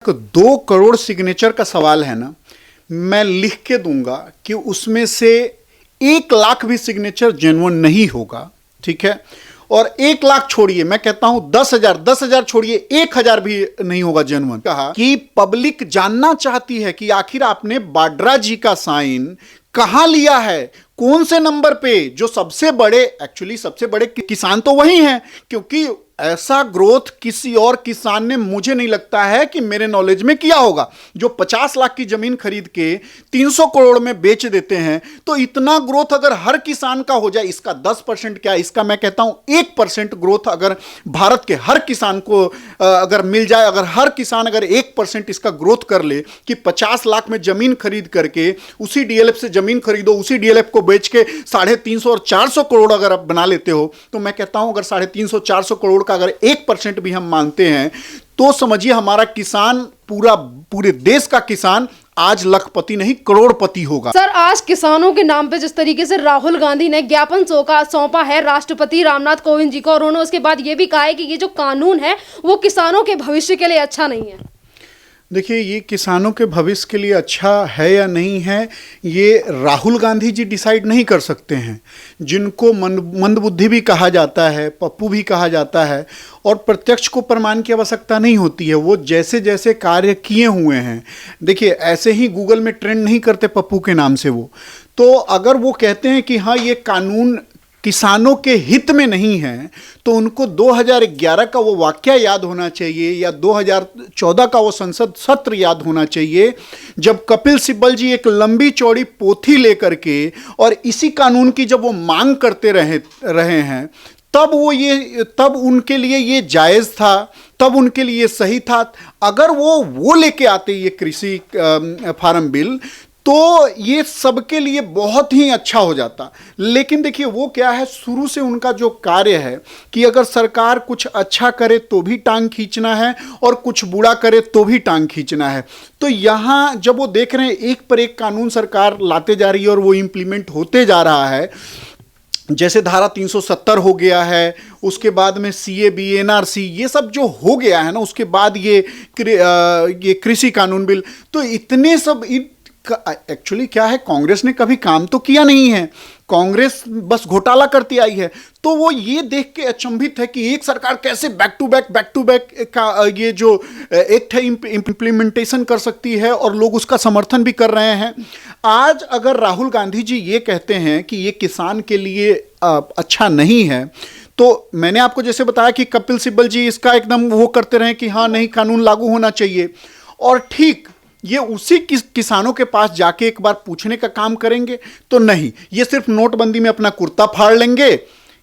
तक 2 करोड़ सिग्नेचर का सवाल है ना, मैं लिख के दूंगा कि उसमें से 1 लाख भी सिग्नेचर जेन्युइन नहीं होगा, ठीक है। और 1 लाख छोड़िए, मैं कहता हूं 10,000 छोड़िए, 1,000 भी नहीं होगा जेन्युइन। कहा कि पब्लिक जानना चाहती है कि आखिर आपने वाड्रा जी का साइन कहां लिया है, कौन से नंबर पे। जो सबसे बड़े, एक्चुअली सबसे बड़े किसान तो वही हैं, क्योंकि ऐसा ग्रोथ किसी और किसान ने, मुझे नहीं लगता है कि मेरे नॉलेज में किया होगा। जो 50 लाख की जमीन खरीद के 300 करोड़ में बेच देते हैं, तो इतना ग्रोथ अगर हर किसान का हो जाए, इसका 10% क्या, इसका मैं कहता हूं 1% ग्रोथ अगर भारत के हर किसान को अगर मिल जाए, अगर हर किसान अगर 1% इसका ग्रोथ कर ले कि 50 लाख में जमीन खरीद करके उसी डीएलएफ से जमीन खरीदो, उसी डीएलएफ को बेच के 350 और 400 करोड़ अगर आप बना लेते हो, तो मैं कहता हूं अगर 350 400 करोड़ का अगर 1% भी हम मानते हैं, तो समझिए हमारा किसान, पूरे देश का किसान आज लखपति नहीं करोड़पति होगा। सर, आज किसानों के नाम पे जिस तरीके से राहुल गांधी ने ज्ञापन सौंपा है राष्ट्रपति रामनाथ कोविंद जी को, और उन्होंने उसके बाद ये भी कहा है कि ये जो कानून है वो किसानों के भविष्य के लिए अच्छा नहीं है। देखिए, ये किसानों के भविष्य के लिए अच्छा है या नहीं है, ये राहुल गांधी जी डिसाइड नहीं कर सकते हैं, जिनको मंदबुद्धि भी कहा जाता है, पप्पू भी कहा जाता है, और प्रत्यक्ष को प्रमाण की आवश्यकता नहीं होती है। वो जैसे जैसे कार्य किए हुए हैं, देखिए ऐसे ही गूगल में ट्रेंड नहीं करते पप्पू के नाम से वो। तो अगर वो कहते हैं कि हाँ ये कानून किसानों के हित में नहीं है, तो उनको 2011 का वो वाकया याद होना चाहिए, या 2014 का वो संसद सत्र याद होना चाहिए, जब कपिल सिब्बल जी एक लंबी चौड़ी पोथी लेकर के और इसी कानून की जब वो मांग करते रहे हैं, तब उनके लिए ये जायज़ था, तब उनके लिए सही था। अगर वो लेके आते ये कृषि फार्म बिल, तो ये सबके लिए बहुत ही अच्छा हो जाता। लेकिन देखिए वो क्या है, शुरू से उनका जो कार्य है कि अगर सरकार कुछ अच्छा करे तो भी टांग खींचना है, और कुछ बुरा करे तो भी टांग खींचना है। तो यहाँ जब वो देख रहे हैं एक पर एक कानून सरकार लाते जा रही है और वो इम्प्लीमेंट होते जा रहा है, जैसे धारा 370 हो गया है, उसके बाद में सीए बी एनआरसी ये सब जो हो गया है ना, उसके बाद ये कृषि कानून बिल, तो इतने सब एक्चुअली क्या है, कांग्रेस ने कभी काम तो किया नहीं है, कांग्रेस बस घोटाला करती आई है। तो वो ये देख के अचंभित है कि एक सरकार कैसे बैक टू बैक का ये जो एक्ट है इम्प्लीमेंटेशन कर सकती है, और लोग उसका समर्थन भी कर रहे हैं। आज अगर राहुल गांधी जी ये कहते हैं कि ये किसान के लिए अच्छा नहीं है, तो मैंने आपको जैसे बताया कि कपिल सिब्बल जी इसका एकदम वो करते रहे कि हाँ नहीं कानून लागू होना चाहिए, और ठीक ये उसी किसानों के पास जाके एक बार पूछने का काम करेंगे, तो नहीं, ये सिर्फ नोटबंदी में अपना कुर्ता फाड़ लेंगे,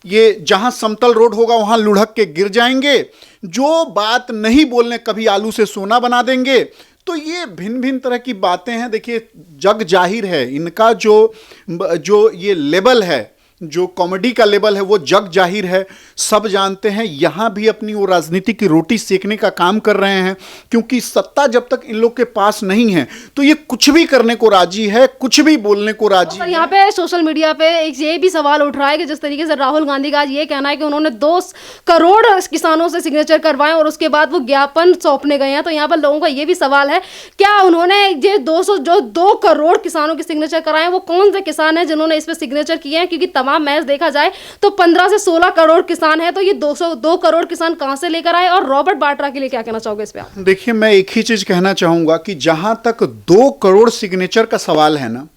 ये जहां समतल रोड होगा वहां लुढ़क के गिर जाएंगे, जो बात नहीं बोलने कभी आलू से सोना बना देंगे। तो ये भिन्न भिन्न तरह की बातें हैं। देखिए जग जाहिर है, इनका जो ये लेवल है, जो कॉमेडी का लेवल है, वो जग जाहिर है, सब जानते हैं। यहाँ भी अपनी वो राजनीति की रोटी सेकने का काम कर रहे हैं, क्योंकि सत्ता जब तक इन लोग के पास नहीं है तो ये कुछ भी करने को राजी है, कुछ भी बोलने को राजी है। यहाँ पे सोशल मीडिया पे एक ये भी सवाल उठ रहा है कि जिस तरीके से राहुल गांधी का आज ये कहना है कि उन्होंने 2 करोड़ किसानों से सिग्नेचर करवाए और उसके बाद वो ज्ञापन सौंपने गए हैं, तो यहाँ पर लोगों का ये भी सवाल है, क्या उन्होंने ये 2 करोड़ किसानों के सिग्नेचर कराए, वो कौन से किसान है जिन्होंने इस पर सिग्नेचर किए हैं? क्योंकि तमाम मैच देखा जाए तो 15 से 16 करोड़ किसान है, तो ये 2 करोड़ किसान कहां से लेकर आए? और रॉबर्ट वाड्रा के लिए क्या कहना चाहोगे इस पे आप? देखिए, मैं एक ही चीज कहना चाहूंगा कि जहां तक 2 करोड़ सिग्नेचर का सवाल है ना,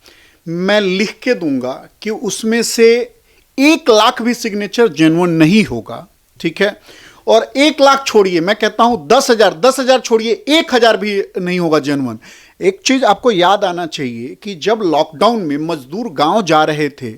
मैं लिख के दूंगा कि उसमें से 1 लाख भी सिग्नेचर जेन्युइन नहीं होगा, ठीक है। और 1 लाख छोड़िए, मैं कहता हूं 10,000 छोड़िए, 1,000 भी नहीं होगा जेन्युइन। एक चीज आपको याद आना चाहिए कि जब लॉकडाउन में मजदूर गांव जा रहे थे,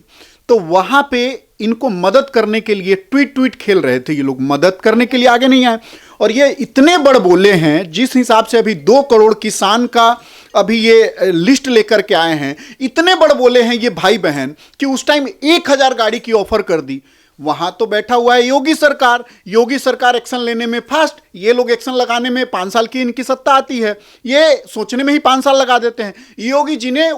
तो वहां पे इनको मदद करने के लिए ट्वीट खेल रहे थे, ये लोग मदद करने के लिए आगे नहीं आए। और ये इतने बड़ बोले हैं, जिस हिसाब से अभी 2 करोड़ किसान का अभी ये लिस्ट लेकर के आए हैं, इतने बड़ बोले हैं ये भाई बहन कि उस टाइम 1,000 गाड़ी की ऑफर कर दी। वहां तो बैठा हुआ है योगी सरकार एक्शन लेने में फास्ट, ये लोग एक्शन लगाने में 5 साल की इनकी सत्ता आती है, ये सोचने में ही 5 साल लगा देते हैं। योगी जी ने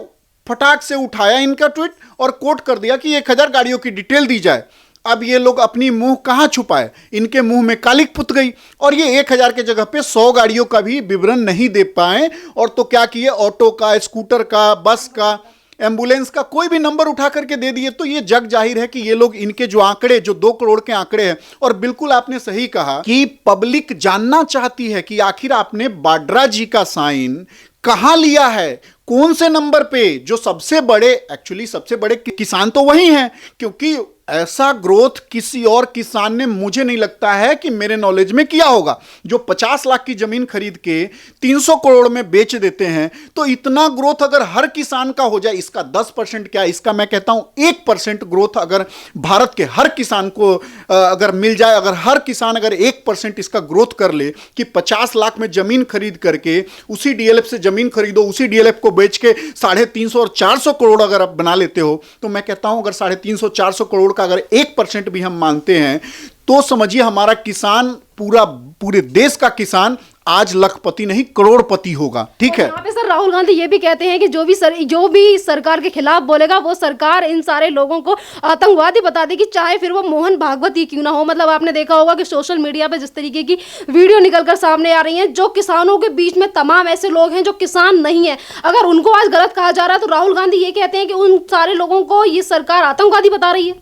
फटाक से उठाया इनका ट्वीट और कोट कर दिया कि 1,000 गाड़ियों की डिटेल दी जाए। अब ये लोग अपनी मुंह कहां छुपाए, इनके मुंह में कालिक पुत गई और ये 1000 के जगह पे 100 गाड़ियों का भी विवरण नहीं दे पाए। और तो क्या किए, ऑटो का, स्कूटर का, बस का, एम्बुलेंस का कोई भी नंबर उठा करके दे दिए। तो ये जग जाहिर है कि ये लोग, इनके जो आंकड़े, जो 2 करोड़ के आंकड़े हैं, और बिल्कुल आपने सही कहा कि पब्लिक जानना चाहती है कि आखिर आपने वाड्रा जी का साइन कहां लिया है, कौन से नंबर पे। जो सबसे बड़े, एक्चुअली सबसे बड़े किसान तो वही हैं, क्योंकि ऐसा ग्रोथ किसी और किसान ने, मुझे नहीं लगता है कि मेरे नॉलेज में किया होगा। जो 50 लाख की जमीन खरीद के 300 करोड़ में बेच देते हैं, तो इतना ग्रोथ अगर हर किसान का हो जाए, इसका 10% क्या, इसका मैं कहता हूं 1% ग्रोथ अगर भारत के हर किसान को अगर मिल जाए, अगर हर किसान अगर 1% इसका ग्रोथ कर ले कि 50 लाख में जमीन खरीद करके उसी डीएलएफ से जमीन खरीदो, उसी डीएलएफ को बेच के 350 और 400 करोड़ अगर आप बना लेते हो, तो मैं कहता हूं अगर 350 400 करोड़ का अगर 1% भी हम मानते हैं, तो समझिए हमारा किसान, पूरे देश का किसान आज लखपति नहीं करोड़पति होगा। ठीक है। यहाँ पे सर राहुल गांधी ये भी कहते हैं कि जो भी सरकार के खिलाफ बोलेगा, वो सरकार इन सारे लोगों को आतंकवादी बता देगी, चाहे फिर वो मोहन भागवत ही क्यों ना हो। मतलब आपने देखा होगा कि सोशल मीडिया पे जिस तरीके की वीडियो निकलकर सामने आ रही है, जो किसानों के बीच में तमाम ऐसे लोग हैं जो किसान नहीं है, अगर उनको आज गलत कहा जा रहा है, तो राहुल गांधी ये कहते हैं कि उन सारे लोगों को ये सरकार आतंकवादी बता रही है।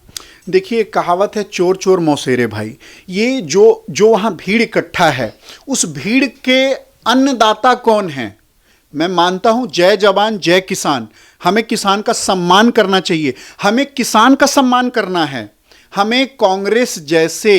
देखिए, कहावत है चोर चोर मौसेरे भाई। ये जो वहां भीड़ इकट्ठा है, उस भीड़ के अन्नदाता कौन है? मैं मानता हूं जय जवान जय किसान, हमें किसान का सम्मान करना चाहिए, हमें किसान का सम्मान करना है। हमें कांग्रेस जैसे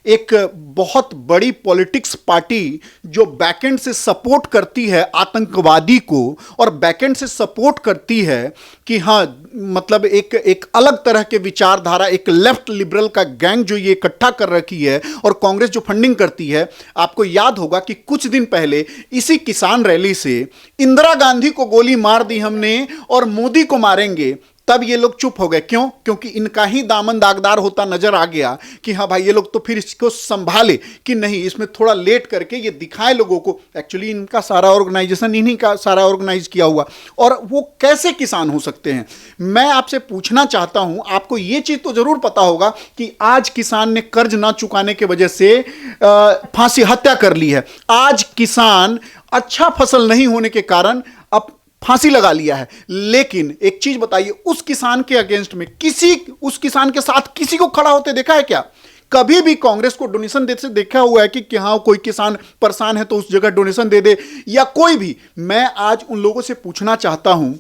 एक बहुत बड़ी पॉलिटिक्स पार्टी जो बैकएंड से सपोर्ट करती है आतंकवादी को, और बैकएंड से सपोर्ट करती है कि हाँ, मतलब एक अलग तरह के विचारधारा, एक लेफ्ट लिबरल का गैंग जो ये इकट्ठा कर रखी है, और कांग्रेस जो फंडिंग करती है। आपको याद होगा कि कुछ दिन पहले इसी किसान रैली से इंदिरा गांधी को गोली मार दी हमने और मोदी को मारेंगे, तब ये लोग चुप हो गए। क्यों? क्योंकि इनका ही दामन दागदार होता नजर आ गया कि हाँ भाई, ये लोग तो फिर इसको संभाले कि नहीं, इसमें थोड़ा लेट करके ये दिखाए लोगों को। एक्चुअली इनका सारा ऑर्गेनाइजेशन इन्हीं का सारा ऑर्गेनाइज किया हुआ, और वो कैसे किसान हो सकते हैं? मैं आपसे पूछना चाहता हूं, आपको ये चीज तो जरूर पता होगा कि आज किसान ने कर्ज ना चुकाने की वजह से फांसी हत्या कर ली है। आज किसान अच्छा फसल नहीं होने के कारण अब फांसी लगा लिया है। लेकिन एक चीज बताइए, उस किसान के अगेंस्ट में उस किसान के साथ किसी को खड़ा होते देखा है क्या? कभी भी कांग्रेस को डोनेशन देते देखा हुआ है कि हाँ, कोई किसान परेशान है तो उस जगह डोनेशन दे दे, या कोई भी? मैं आज उन लोगों से पूछना चाहता हूं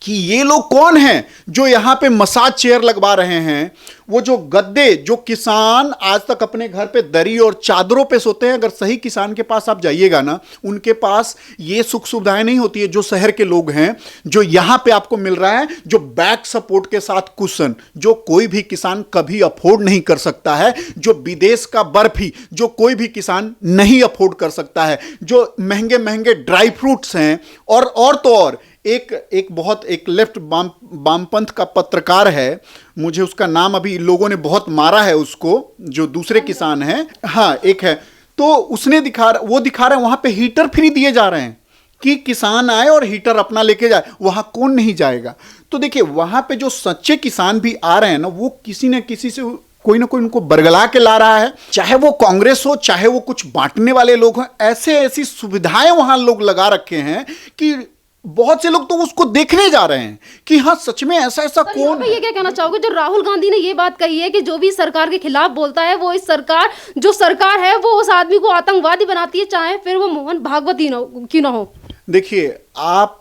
कि ये लोग कौन हैं जो यहां पे मसाज चेयर लगवा रहे हैं? वो जो गद्दे, जो किसान आज तक अपने घर पे दरी और चादरों पे सोते हैं, अगर सही किसान के पास आप जाइएगा ना, उनके पास ये सुख सुविधाएं नहीं होती है जो शहर के लोग हैं, जो यहां पे आपको मिल रहा है, जो बैक सपोर्ट के साथ कुशन, जो कोई भी किसान कभी अफोर्ड नहीं कर सकता है, जो विदेश का बर्फी जो कोई भी किसान नहीं अफोर्ड कर सकता है, जो महंगे महंगे ड्राई फ्रूट्स हैं, और तो और एक लेफ्ट वामपंथ का पत्रकार है, मुझे उसका नाम अभी लोगों ने बहुत मारा है उसको, जो दूसरे किसान हैं, हाँ एक है, तो उसने दिखा रहा है वहां पे हीटर फ्री दिए जा रहे हैं कि किसान आए और हीटर अपना लेके जाए। वहां कौन नहीं जाएगा? तो देखिए, वहां पे जो सच्चे किसान भी आ रहे हैं ना, वो किसी न किसी से कोई ना कोई उनको बरगला के ला रहा है, चाहे वो कांग्रेस हो, चाहे वो कुछ बांटने वाले लोग हों। ऐसी सुविधाएं वहां लोग लगा रखे हैं कि बहुत से लोग तो उसको देखने जा रहे हैं कि हाँ, सच में ऐसा कौन। ये क्या कहना चाहोगे, जो राहुल गांधी ने ये बात कही है कि जो भी सरकार के खिलाफ बोलता है, वो जो सरकार है वो उस आदमी को आतंकवादी बनाती है, चाहे फिर वो मोहन भागवत ही क्यों ना हो। देखिए, आप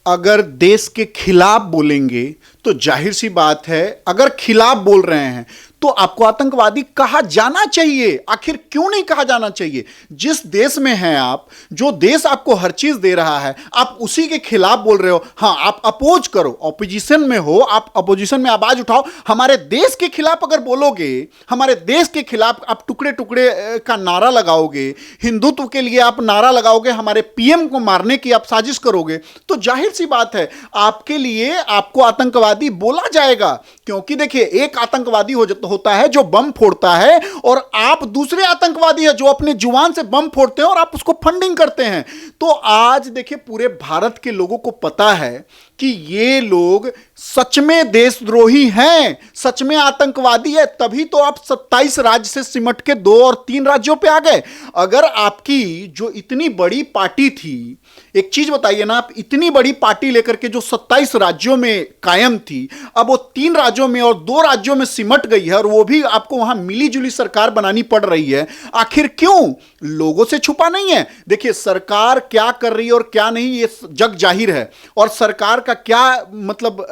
अगर देश के खिलाफ बोलेंगे तो जाहिर सी बात है, अगर खिलाफ बोल रहे हैं तो आपको आतंकवादी कहा जाना चाहिए। आखिर क्यों नहीं कहा जाना चाहिए? जिस देश में हैं आप, जो देश आपको हर चीज दे रहा है, आप उसी के खिलाफ बोल रहे हो। हाँ, आप अपोज करो, ऑपोजिशन में हो, आप अपोजिशन में आवाज उठाओ। हमारे देश के खिलाफ अगर बोलोगे, हमारे देश के खिलाफ आप टुकड़े टुकड़े का नारा लगाओगे, हिंदुत्व के लिए आप नारा लगाओगे, हमारे पीएम को मारने की आप साजिश करोगे, तो जाहिर सी बात है आपके लिए आपको आतंकवादी बोला जाएगा। क्योंकि देखिए, एक आतंकवादी होता है जो बम फोड़ता है, और आप दूसरे आतंकवादी है जो अपने जुबान से बम फोड़ते हैं और आप उसको फंडिंग करते हैं। तो आज देखिए, पूरे भारत के लोगों को पता है कि ये लोग सच में देशद्रोही हैं, सच में आतंकवादी है, तभी तो आप 27 राज्य से सिमट के 2 और 3 राज्यों पे आ गए। अगर आपकी जो इतनी बड़ी पार्टी थी, एक चीज बताइए ना, आप इतनी बड़ी पार्टी लेकर के जो 27 राज्यों में कायम थी, अब वो 3 राज्यों में और 2 राज्यों में सिमट गई है, और वो भी आपको वहां मिली जुली सरकार बनानी पड़ रही है। आखिर क्यों? लोगों से छुपा नहीं है। देखिए, सरकार क्या कर रही है और क्या नहीं, ये जग जाहिर है, और सरकार का क्या मतलब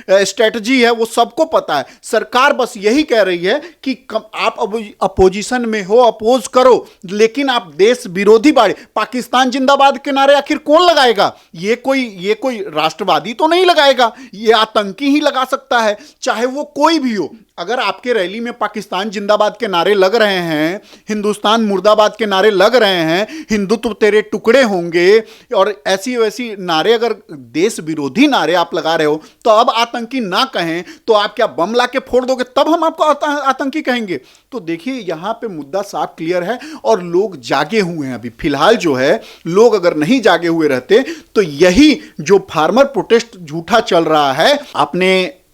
स्ट्रेटजी है वो सबको पता है। सरकार बस यही कह रही है कि आप अपोजिशन में हो, अपोज करो, लेकिन आप देश विरोधी बाड़े, पाकिस्तान जिंदाबाद के नारे आखिर कौन लगाएगा? ये कोई राष्ट्रवादी तो नहीं लगाएगा, ये आतंकी ही लगा सकता है, चाहे वो कोई भी हो। अगर आपके रैली में पाकिस्तान जिंदाबाद के नारे लग रहे हैं, हिंदुस्तान मुर्दाबाद के नारे लग रहे हैं, हिंदुत्व तेरे टुकड़े होंगे, और ऐसी वैसी नारे, अगर देश विरोधी नारे आप लगा रहे हो, तो अब आतंकी ना कहें तो आप क्या बम ला के फोड़ दोगे तब हम आपको आतंकी कहेंगे? तो देखिए, यहां पे मुद्दा साफ क्लियर है और लोग जागे हुए हैं। अभी फिलहाल जो है, लोग अगर नहीं जागे हुए रहते तो यही जो फार्मर प्रोटेस्ट झूठा चल रहा है, आपने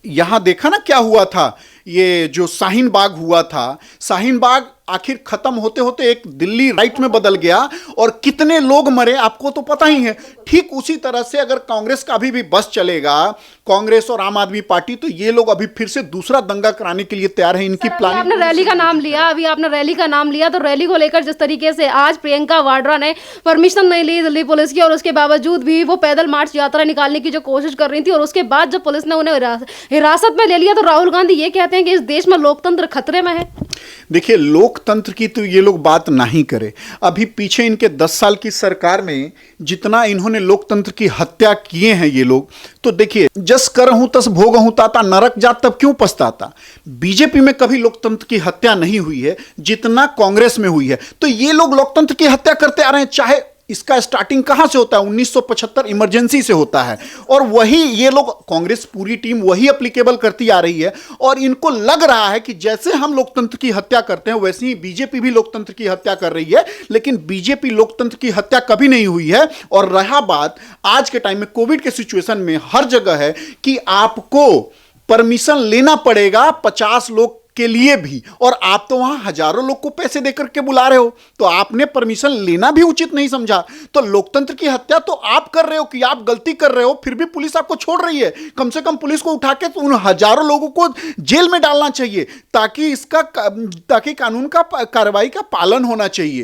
यहां देखा ना क्या हुआ था, ये जो शाहीन बाग हुआ था, शाहीन बाग आखिर खत्म होते होते एक दिल्ली राइट में बदल गया, और कितने लोग मरे आपको तो पता ही है। ठीक उसी तरह से अगर कांग्रेस का अभी भी बस चलेगा, कांग्रेस और आम आदमी पार्टी, तो ये लोग अभी फिर से दूसरा दंगा कराने के लिए तैयार है। इनकी प्लानिंग। आपने रैली का नाम लिया, तो रैली को लेकर जिस तरीके से आज प्रियंका वाड्रा ने परमिशन नहीं ली दिल्ली पुलिस की, और उसके बावजूद भी वो पैदल मार्च यात्रा निकालने की जो कोशिश कर रही थी, और उसके बाद जब पुलिस ने उन्हें हिरासत में ले लिया, तो राहुल गांधी ये कहते हैं कि इस देश में लोकतंत्र खतरे में है। देखिए, लोकतंत्र की तो ये लोग बात नहीं करे। अभी पीछे इनके 10 साल की सरकार में जितना इन्होंने लोकतंत्र की हत्या किए हैं ये लोग, तो देखिए, जस करहूं तस भोगहूं ताता, नरक जात तब क्यों पछताता। बीजेपी में कभी लोकतंत्र की हत्या नहीं हुई है जितना कांग्रेस में हुई है। तो ये लोग लोकतंत्र की हत्या करते आ रहे हैं। चाहे इसका स्टार्टिंग कहां से होता है? 1975 इमरजेंसी से होता है, और वही ये लोग, कांग्रेस पूरी टीम वही एप्लीकेबल करती आ रही है। और इनको लग रहा है कि जैसे हम लोकतंत्र की हत्या करते हैं, वैसे ही बीजेपी भी लोकतंत्र की हत्या कर रही है। लेकिन बीजेपी लोकतंत्र की हत्या कभी नहीं हुई है। और रहा बात आज के टाइम में, कोविड के सिचुएशन में हर जगह है कि आपको परमिशन लेना पड़ेगा 50 लोग के लिए भी, और आप तो वहां हजारों लोग को पैसे देकर के बुला रहे हो, तो आपने परमिशन लेना भी उचित नहीं समझा। तो लोकतंत्र की हत्या तो आप कर रहे हो कि आप गलती कर रहे हो, फिर भी पुलिस आपको छोड़ रही है। कम से कम पुलिस को उठा के तो उन हजारों लोगों को जेल में डालना चाहिए, ताकि कानून का कार्रवाई का पालन होना चाहिए।